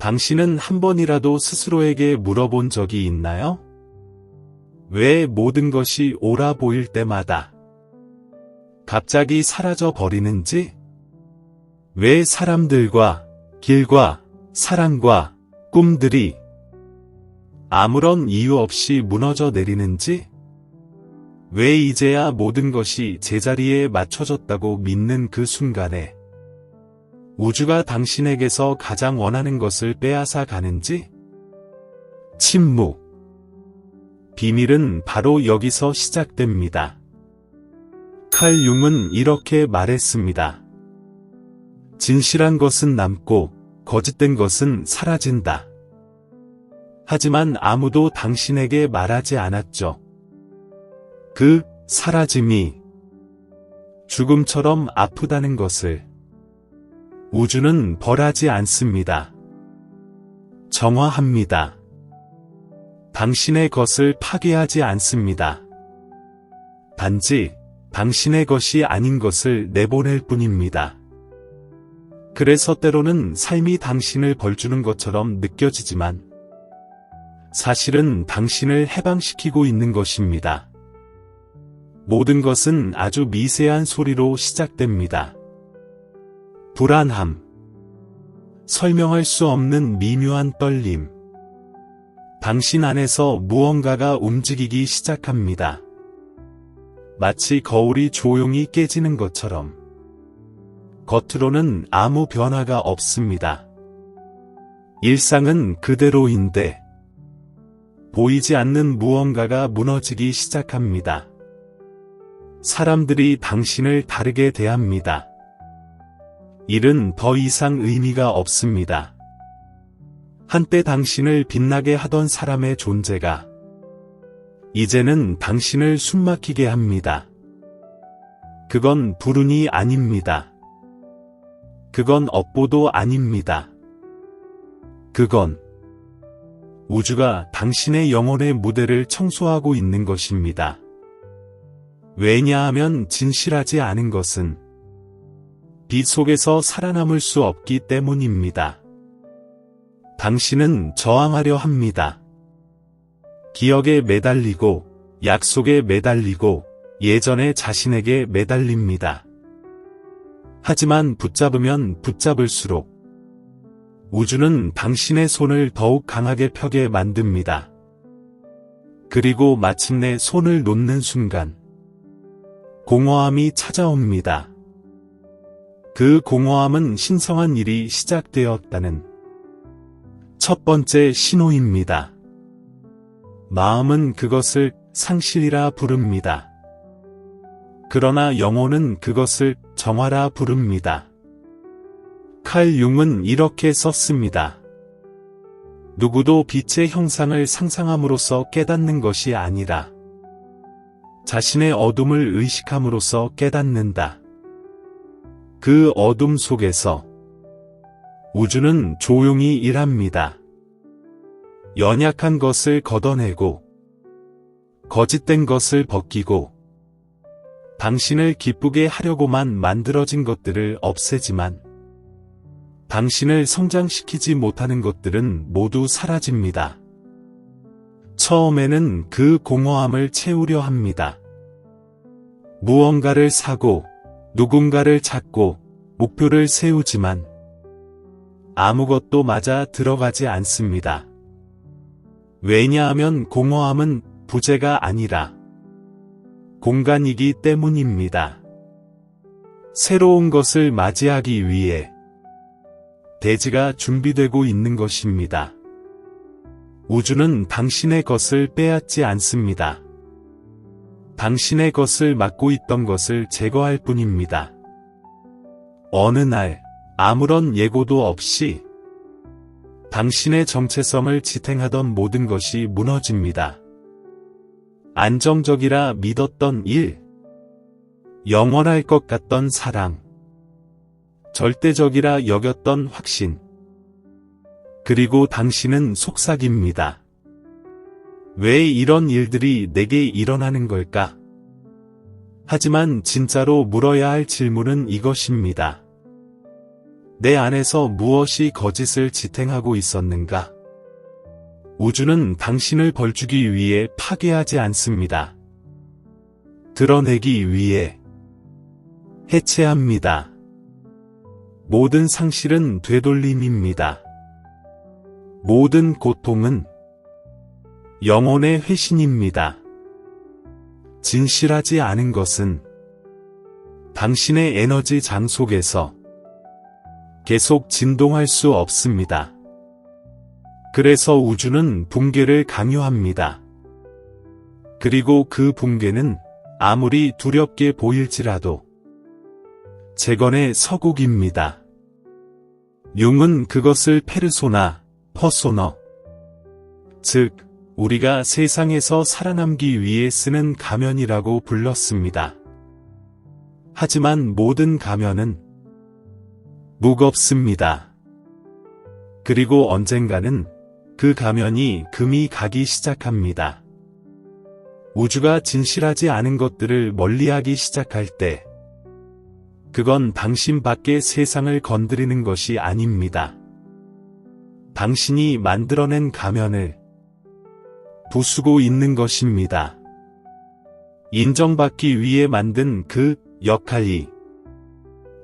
당신은 한 번이라도 스스로에게 물어본 적이 있나요? 왜 모든 것이 옳아 보일 때마다 갑자기 사라져 버리는지? 왜 사람들과 길과 사랑과 꿈들이 아무런 이유 없이 무너져 내리는지? 왜 이제야 모든 것이 제자리에 맞춰졌다고 믿는 그 순간에 우주가 당신에게서 가장 원하는 것을 빼앗아 가는지? 침묵. 비밀은 바로 여기서 시작됩니다. 칼 융은 이렇게 말했습니다. 진실한 것은 남고 거짓된 것은 사라진다. 하지만 아무도 당신에게 말하지 않았죠. 그 사라짐이 죽음처럼 아프다는 것을. 우주는 벌하지 않습니다. 정화합니다. 당신의 것을 파괴하지 않습니다. 단지 당신의 것이 아닌 것을 내보낼 뿐입니다. 그래서 때로는 삶이 당신을 벌주는 것처럼 느껴지지만 사실은 당신을 해방시키고 있는 것입니다. 모든 것은 아주 미세한 소리로 시작됩니다. 불안함, 설명할 수 없는 미묘한 떨림. 당신 안에서 무언가가 움직이기 시작합니다. 마치 거울이 조용히 깨지는 것처럼. 겉으로는 아무 변화가 없습니다. 일상은 그대로인데 보이지 않는 무언가가 무너지기 시작합니다. 사람들이 당신을 다르게 대합니다. 일은 더 이상 의미가 없습니다. 한때 당신을 빛나게 하던 사람의 존재가 이제는 당신을 숨막히게 합니다. 그건 불운이 아닙니다. 그건 업보도 아닙니다. 그건 우주가 당신의 영혼의 무대를 청소하고 있는 것입니다. 왜냐하면 진실하지 않은 것은 빛 속에서 살아남을 수 없기 때문입니다. 당신은 저항하려 합니다. 기억에 매달리고 약속에 매달리고 예전의 자신에게 매달립니다. 하지만 붙잡으면 붙잡을수록 우주는 당신의 손을 더욱 강하게 펴게 만듭니다. 그리고 마침내 손을 놓는 순간 공허함이 찾아옵니다. 그 공허함은 신성한 일이 시작되었다는 첫 번째 신호입니다. 마음은 그것을 상실이라 부릅니다. 그러나 영혼은 그것을 정화라 부릅니다. 칼 융은 이렇게 썼습니다. 누구도 빛의 형상을 상상함으로써 깨닫는 것이 아니라 자신의 어둠을 의식함으로써 깨닫는다. 그 어둠 속에서 우주는 조용히 일합니다. 연약한 것을 걷어내고 거짓된 것을 벗기고 당신을 기쁘게 하려고만 만들어진 것들을 없애지만 당신을 성장시키지 못하는 것들은 모두 사라집니다. 처음에는 그 공허함을 채우려 합니다. 무언가를 사고 누군가를 찾고 목표를 세우지만 아무것도 맞아 들어가지 않습니다. 왜냐하면 공허함은 부재가 아니라 공간이기 때문입니다. 새로운 것을 맞이하기 위해 대지가 준비되고 있는 것입니다. 우주는 당신의 것을 빼앗지 않습니다. 당신의 것을 막고 있던 것을 제거할 뿐입니다. 어느 날 아무런 예고도 없이 당신의 정체성을 지탱하던 모든 것이 무너집니다. 안정적이라 믿었던 일, 영원할 것 같던 사랑, 절대적이라 여겼던 확신, 그리고 당신은 속삭입니다. 왜 이런 일들이 내게 일어나는 걸까? 하지만 진짜로 물어야 할 질문은 이것입니다. 내 안에서 무엇이 거짓을 지탱하고 있었는가? 우주는 당신을 벌주기 위해 파괴하지 않습니다. 드러내기 위해 해체합니다. 모든 상실은 되돌림입니다. 모든 고통은 영혼의 회신입니다. 진실하지 않은 것은 당신의 에너지 장 속에서 계속 진동할 수 없습니다. 그래서 우주는 붕괴를 강요합니다. 그리고 그 붕괴는 아무리 두렵게 보일지라도 재건의 서곡입니다. 융은 그것을 페르소나, 퍼소너, 즉 우리가 세상에서 살아남기 위해 쓰는 가면이라고 불렀습니다. 하지만 모든 가면은 무겁습니다. 그리고 언젠가는 그 가면이 금이 가기 시작합니다. 우주가 진실하지 않은 것들을 멀리하기 시작할 때 그건 당신 밖의 세상을 건드리는 것이 아닙니다. 당신이 만들어낸 가면을 부수고 있는 것입니다. 인정받기 위해 만든 그 역할이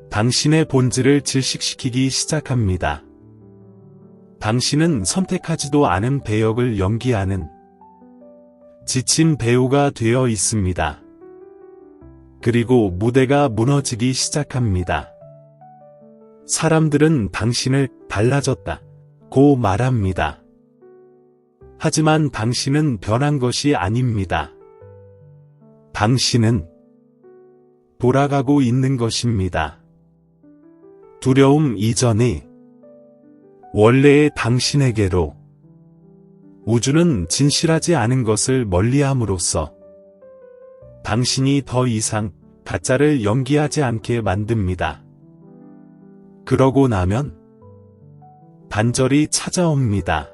당신의 본질을 질식시키기 시작합니다. 당신은 선택하지도 않은 배역을 연기하는 지친 배우가 되어 있습니다. 그리고 무대가 무너지기 시작합니다. 사람들은 당신을 달라졌다고 말합니다. 하지만 당신은 변한 것이 아닙니다. 당신은 돌아가고 있는 것입니다. 두려움 이전의 원래의 당신에게로 우주는 진실하지 않은 것을 멀리함으로써 당신이 더 이상 가짜를 연기하지 않게 만듭니다. 그러고 나면 반절이 찾아옵니다.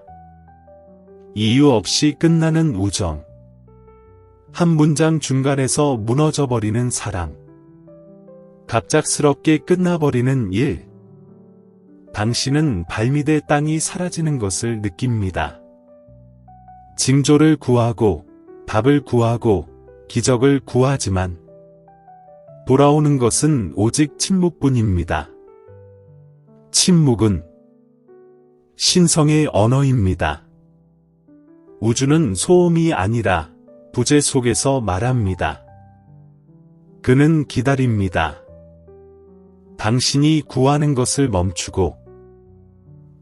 이유 없이 끝나는 우정. 한 문장 중간에서 무너져버리는 사랑. 갑작스럽게 끝나버리는 일. 당신은 발밑의 땅이 사라지는 것을 느낍니다. 징조를 구하고, 답을 구하고, 기적을 구하지만 돌아오는 것은 오직 침묵뿐입니다. 침묵은 신성의 언어입니다. 우주는 소음이 아니라 부재 속에서 말합니다. 그는 기다립니다. 당신이 구하는 것을 멈추고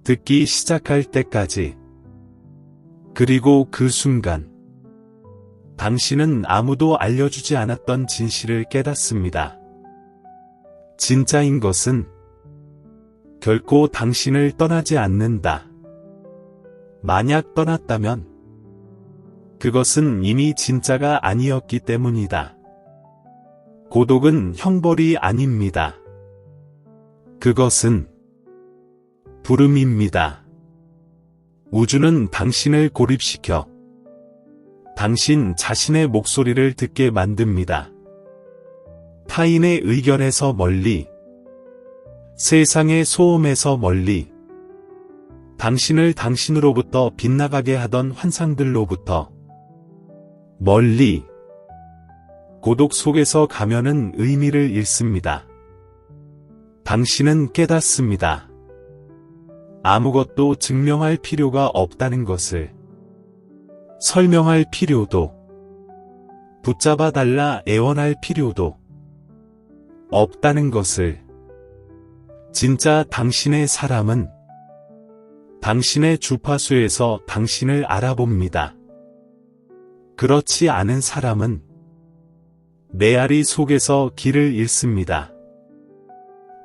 듣기 시작할 때까지. 그리고 그 순간 당신은 아무도 알려주지 않았던 진실을 깨닫습니다. 진짜인 것은 결코 당신을 떠나지 않는다. 만약 떠났다면 그것은 이미 진짜가 아니었기 때문이다. 고독은 형벌이 아닙니다. 그것은 부름입니다. 우주는 당신을 고립시켜 당신 자신의 목소리를 듣게 만듭니다. 타인의 의견에서 멀리, 세상의 소음에서 멀리, 당신을 당신으로부터 빗나가게 하던 환상들로부터 멀리. 고독 속에서 가면은 의미를 잃습니다. 당신은 깨닫습니다. 아무것도 증명할 필요가 없다는 것을. 설명할 필요도, 붙잡아달라 애원할 필요도 없다는 것을. 진짜 당신의 사람은 당신의 주파수에서 당신을 알아봅니다. 그렇지 않은 사람은 메아리 속에서 길을 잃습니다.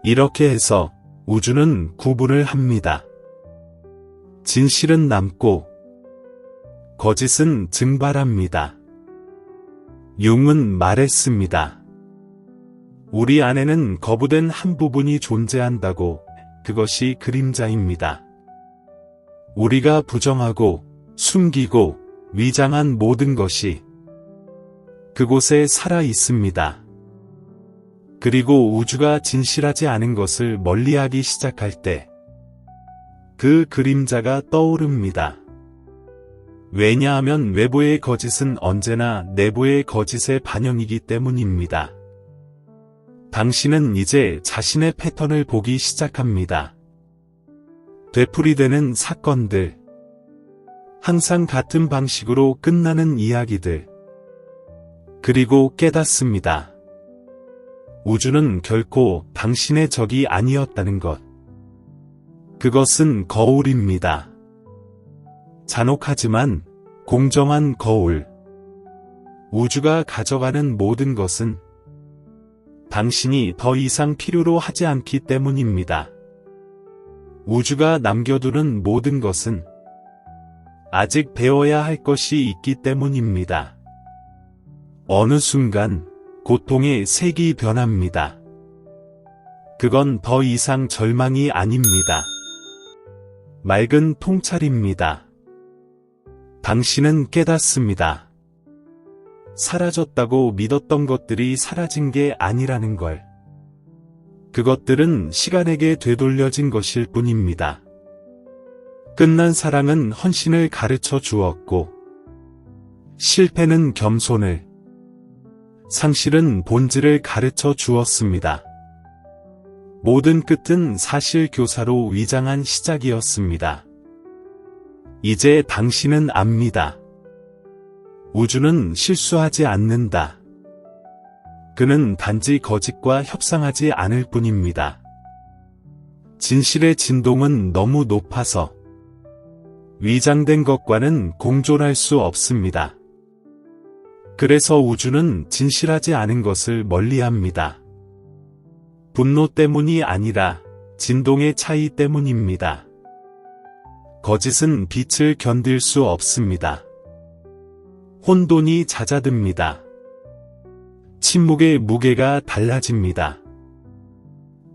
이렇게 해서 우주는 구분을 합니다. 진실은 남고 거짓은 증발합니다. 융은 말했습니다. 우리 안에는 거부된 한 부분이 존재한다고. 그것이 그림자입니다. 우리가 부정하고 숨기고 위장한 모든 것이 그곳에 살아 있습니다. 그리고 우주가 진실하지 않은 것을 멀리하기 시작할 때 그 그림자가 떠오릅니다. 왜냐하면 외부의 거짓은 언제나 내부의 거짓의 반영이기 때문입니다. 당신은 이제 자신의 패턴을 보기 시작합니다. 되풀이되는 사건들, 항상 같은 방식으로 끝나는 이야기들, 그리고 깨닫습니다. 우주는 결코 당신의 적이 아니었다는 것. 그것은 거울입니다. 잔혹하지만 공정한 거울. 우주가 가져가는 모든 것은 당신이 더 이상 필요로 하지 않기 때문입니다. 우주가 남겨두는 모든 것은 아직 배워야 할 것이 있기 때문입니다. 어느 순간 고통의 색이 변합니다. 그건 더 이상 절망이 아닙니다. 맑은 통찰입니다. 당신은 깨닫습니다. 사라졌다고 믿었던 것들이 사라진 게 아니라는 걸. 그것들은 시간에게 되돌려진 것일 뿐입니다. 끝난 사랑은 헌신을 가르쳐 주었고, 실패는 겸손을, 상실은 본질을 가르쳐 주었습니다. 모든 끝은 사실 교사로 위장한 시작이었습니다. 이제 당신은 압니다. 우주는 실수하지 않는다. 그는 단지 거짓과 협상하지 않을 뿐입니다. 진실의 진동은 너무 높아서 위장된 것과는 공존할 수 없습니다. 그래서 우주는 진실하지 않은 것을 멀리합니다. 분노 때문이 아니라 진동의 차이 때문입니다. 거짓은 빛을 견딜 수 없습니다. 혼돈이 잦아듭니다. 침묵의 무게가 달라집니다.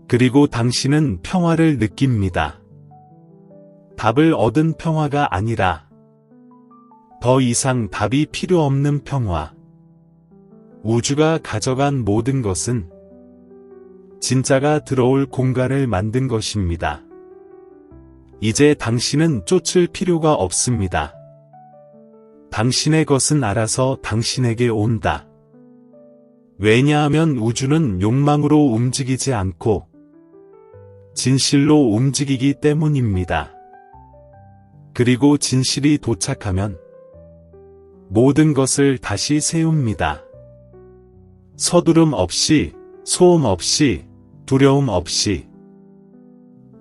그리고 당신은 평화를 느낍니다. 답을 얻은 평화가 아니라 더 이상 답이 필요 없는 평화. 우주가 가져간 모든 것은 진짜가 들어올 공간을 만든 것입니다. 이제 당신은 쫓을 필요가 없습니다. 당신의 것은 알아서 당신에게 온다. 왜냐하면 우주는 욕망으로 움직이지 않고 진실로 움직이기 때문입니다. 그리고 진실이 도착하면 모든 것을 다시 세웁니다. 서두름 없이, 소음 없이, 두려움 없이.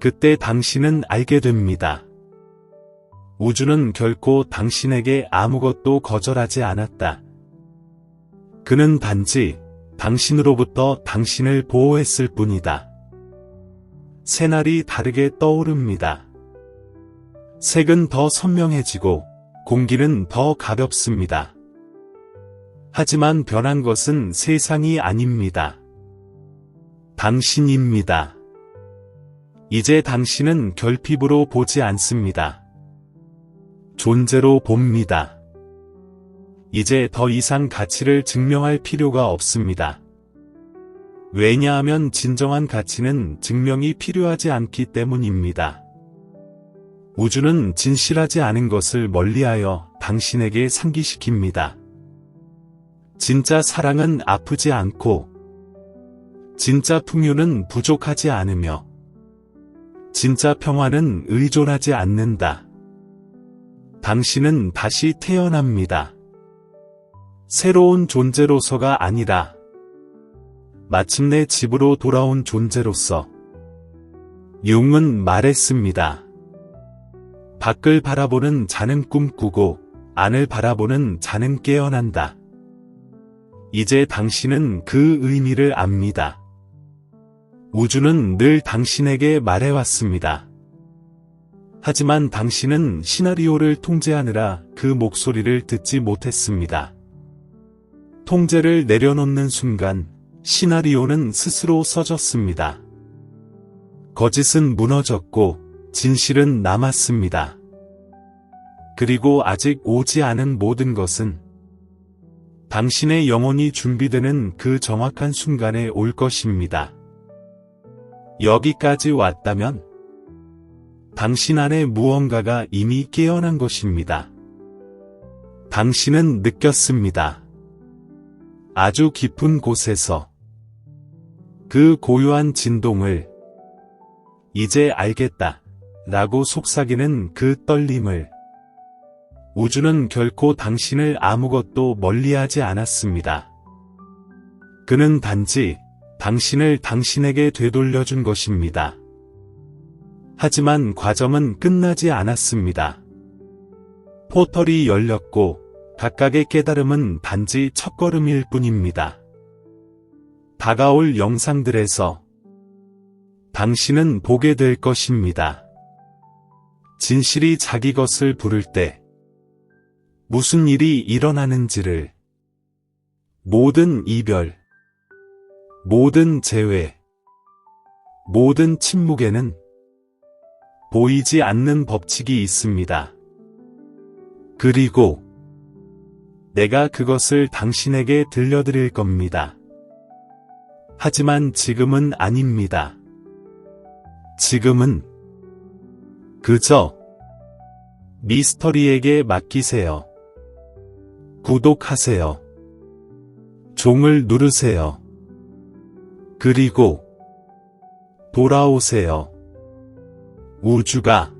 그때 당신은 알게 됩니다. 우주는 결코 당신에게 아무것도 거절하지 않았다. 그는 단지 당신으로부터 당신을 보호했을 뿐이다. 새날이 다르게 떠오릅니다. 색은 더 선명해지고 공기는 더 가볍습니다. 하지만 변한 것은 세상이 아닙니다. 당신입니다. 이제 당신은 결핍으로 보지 않습니다. 존재로 봅니다. 이제 더 이상 가치를 증명할 필요가 없습니다. 왜냐하면 진정한 가치는 증명이 필요하지 않기 때문입니다. 우주는 진실하지 않은 것을 멀리하여 당신에게 상기시킵니다. 진짜 사랑은 아프지 않고, 진짜 풍요는 부족하지 않으며, 진짜 평화는 의존하지 않는다. 당신은 다시 태어납니다. 새로운 존재로서가 아니라 마침내 집으로 돌아온 존재로서. 융은 말했습니다. 밖을 바라보는 자는 꿈꾸고 안을 바라보는 자는 깨어난다. 이제 당신은 그 의미를 압니다. 우주는 늘 당신에게 말해왔습니다. 하지만 당신은 시나리오를 통제하느라 그 목소리를 듣지 못했습니다. 통제를 내려놓는 순간 시나리오는 스스로 써졌습니다. 거짓은 무너졌고 진실은 남았습니다. 그리고 아직 오지 않은 모든 것은 당신의 영혼이 준비되는 그 정확한 순간에 올 것입니다. 여기까지 왔다면 당신 안에 무언가가 이미 깨어난 것입니다. 당신은 느꼈습니다. 아주 깊은 곳에서 그 고요한 진동을 이제 알겠다 라고 속삭이는 그 떨림을. 우주는 결코 당신을 아무것도 멀리하지 않았습니다. 그는 단지 당신을 당신에게 되돌려준 것입니다. 하지만 과정은 끝나지 않았습니다. 포털이 열렸고 각각의 깨달음은 단지 첫걸음일 뿐입니다. 다가올 영상들에서 당신은 보게 될 것입니다. 진실이 자기 것을 부를 때 무슨 일이 일어나는지를. 모든 이별, 모든 재회, 모든 침묵에는 보이지 않는 법칙이 있습니다. 그리고 내가 그것을 당신에게 들려드릴 겁니다. 하지만 지금은 아닙니다. 지금은 그저 미스터리에게 맡기세요. 구독하세요. 종을 누르세요. 그리고 돌아오세요. 우주가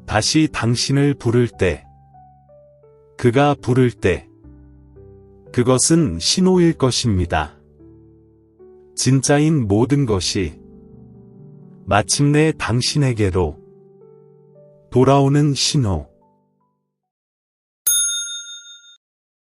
다시 당신을 부를 때, 그가 부를 때, 그것은 신호일 것입니다. 진짜인 모든 것이 마침내 당신에게로 돌아오는 신호.